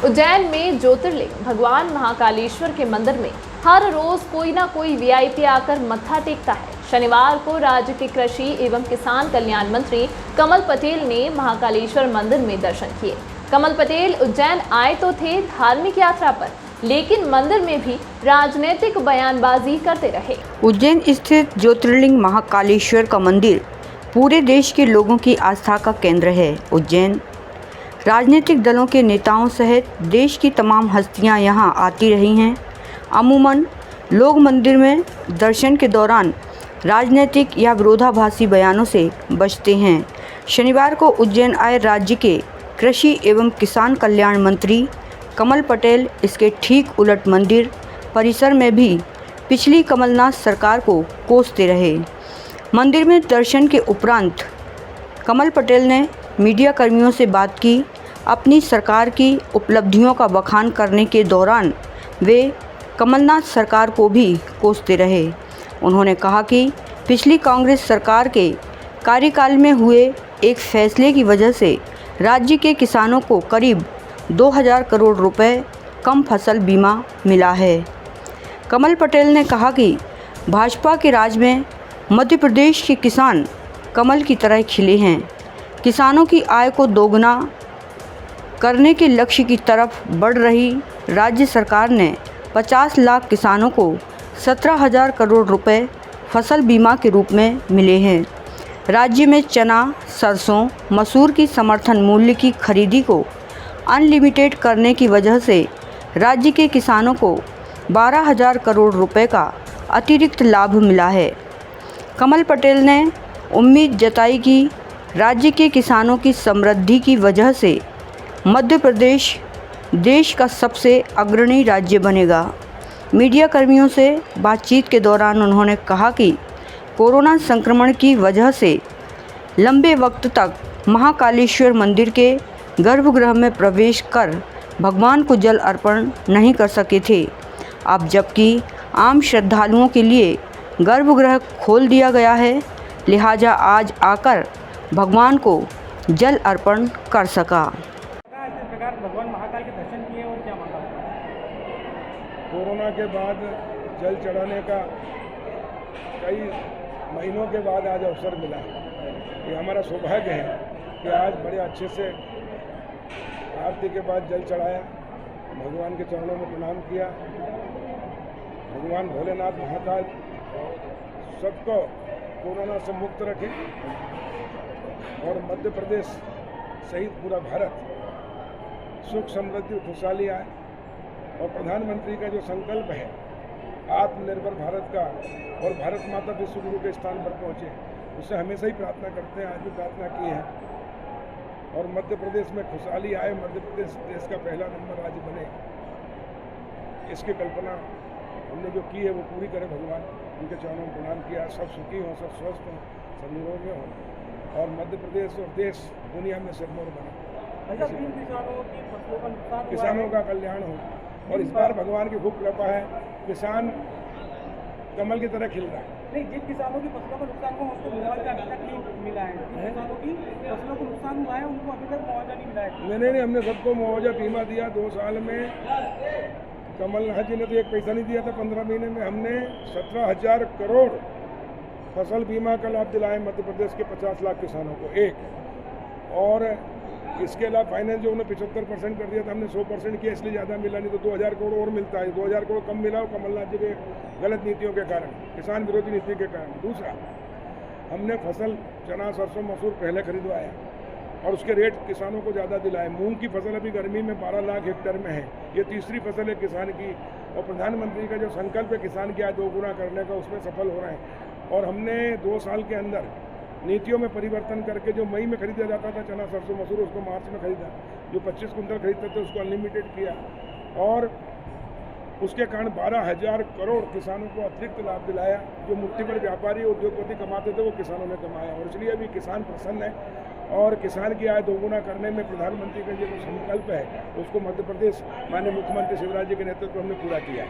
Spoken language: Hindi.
उज्जैन में ज्योतिर्लिंग भगवान महाकालेश्वर के मंदिर में हर रोज कोई ना कोई वीआईपी आकर मत्था टेकता है। शनिवार को राज्य के कृषि एवं किसान कल्याण मंत्री कमल पटेल ने महाकालेश्वर मंदिर में दर्शन किए। कमल पटेल उज्जैन आए तो थे धार्मिक यात्रा पर, लेकिन मंदिर में भी राजनीतिक बयानबाजी करते रहे। उज्जैन स्थित ज्योतिर्लिंग महाकालेश्वर का मंदिर पूरे देश के लोगों की आस्था का केंद्र है। उज्जैन राजनीतिक दलों के नेताओं सहित देश की तमाम हस्तियां यहां आती रही हैं। अमूमन लोग मंदिर में दर्शन के दौरान राजनीतिक या विरोधाभासी बयानों से बचते हैं। शनिवार को उज्जैन आए राज्य के कृषि एवं किसान कल्याण मंत्री कमल पटेल इसके ठीक उलट मंदिर परिसर में भी पिछली कमलनाथ सरकार को कोसते रहे। मंदिर में दर्शन के उपरांत कमल पटेल ने मीडिया कर्मियों से बात की। अपनी सरकार की उपलब्धियों का बखान करने के दौरान वे कमलनाथ सरकार को भी कोसते रहे। उन्होंने कहा कि पिछली कांग्रेस सरकार के कार्यकाल में हुए एक फैसले की वजह से राज्य के किसानों को करीब 2000 करोड़ रुपए कम फसल बीमा मिला है। कमल पटेल ने कहा कि भाजपा के राज में मध्य प्रदेश के किसान कमल की तरह खिले हैं। किसानों की आय को दोगुना करने के लक्ष्य की तरफ बढ़ रही राज्य सरकार ने 50 लाख किसानों को 17,000 करोड़ रुपए फसल बीमा के रूप में मिले हैं। राज्य में चना, सरसों, मसूर की समर्थन मूल्य की खरीदी को अनलिमिटेड करने की वजह से राज्य के किसानों को 12,000 करोड़ रुपए का अतिरिक्त लाभ मिला है। कमल पटेल ने उम्मीद जताई कि राज्य के किसानों की समृद्धि की वजह से मध्य प्रदेश देश का सबसे अग्रणी राज्य बनेगा। मीडिया कर्मियों से बातचीत के दौरान उन्होंने कहा कि कोरोना संक्रमण की वजह से लंबे वक्त तक महाकालेश्वर मंदिर के गर्भगृह में प्रवेश कर भगवान को जल अर्पण नहीं कर सके थे। अब जबकि आम श्रद्धालुओं के लिए गर्भगृह खोल दिया गया है, लिहाजा आज आकर भगवान को जल अर्पण कर सका। भगवान महाकाल के दर्शन किए और क्या मांगा? कोरोना के बाद जल चढ़ाने का कई महीनों के बाद आज अवसर मिला। ये हमारा सौभाग्य है कि आज बड़े अच्छे से आरती के बाद जल चढ़ाया, भगवान के चरणों में प्रणाम किया। भगवान भोलेनाथ महाकाल सबको कोरोना से मुक्त रखे और मध्य प्रदेश सहित पूरा भारत सुख समृद्धि खुशहाली आए। और प्रधानमंत्री का जो संकल्प है आत्मनिर्भर भारत का और भारत माता विश्व गुरु के स्थान पर पहुँचे, उससे हमेशा ही प्रार्थना करते हैं, आज भी प्रार्थना की है। और मध्य प्रदेश में खुशहाली आए, मध्य प्रदेश देश का पहला नंबर राज्य बने, इसकी कल्पना हमने जो की है वो पूरी करें। भगवान उनके चरणों में प्रणाम किया। सब सुखी हों, सब स्वस्थ हों, सब निरोगी हों और मध्य प्रदेश और देश दुनिया में सिरमौर बने। किसानों का कल्याण हो। और इस बार भगवान की खूब कृपा है, किसान कमल की तरह खिल रहा है। नहीं, जिन किसानों की फसलों को नुकसान हुआ उसको मुआवजा अभी तक नहीं मिला है। जिन किसानों की फसलों को नुकसान हुआ है उनको अभी तक मुआवजा नहीं मिला है। नहीं, हमने सबको मुआवजा बीमा दिया। 2 साल में कमलनाथ जी ने तो एक पैसा नहीं दिया था। 15 महीने में हमने 17,000 करोड़ फसल बीमा का लाभ दिलाया मध्य प्रदेश के 50 लाख किसानों को एक। और इसके अलावा फाइनेंस जो उन्होंने 75% कर दिया था, हमने 100% किया, इसलिए ज़्यादा मिला। नहीं तो 2,000 करोड़ और मिलता है। 2,000 करोड़ कम मिला कमलनाथ जी के गलत नीतियों के कारण, किसान विरोधी नीति के कारण। दूसरा, हमने फसल चना, सरसों, मसूर पहले खरीदवाया और उसके रेट किसानों को ज़्यादा दिलाए। मूंग की फसल अभी गर्मी में 12 लाख हेक्टेयर में है। ये तीसरी फसल है किसान की। और प्रधानमंत्री का जो संकल्प है किसान की आय दोगुना करने का, उसमें सफल हो रहे हैं। और हमने 2 साल के अंदर नीतियों में परिवर्तन करके जो मई में खरीदा जाता था चना, सरसों, मसूर, उसको मार्च में खरीदा। जो 25 कुंटल खरीदते थे उसको अनलिमिटेड किया और उसके कारण 12,000 करोड़ किसानों को अतिरिक्त लाभ दिलाया। जो मुट्ठी भर व्यापारी उद्योगपति कमाते थे वो किसानों ने कमाया। और इसलिए अभी किसान प्रसन्न है और किसान की आय दोगुना करने में प्रधानमंत्री का जो संकल्प है उसको मध्य प्रदेश माननीय मुख्यमंत्री शिवराज जी के नेतृत्व में हमने पूरा किया।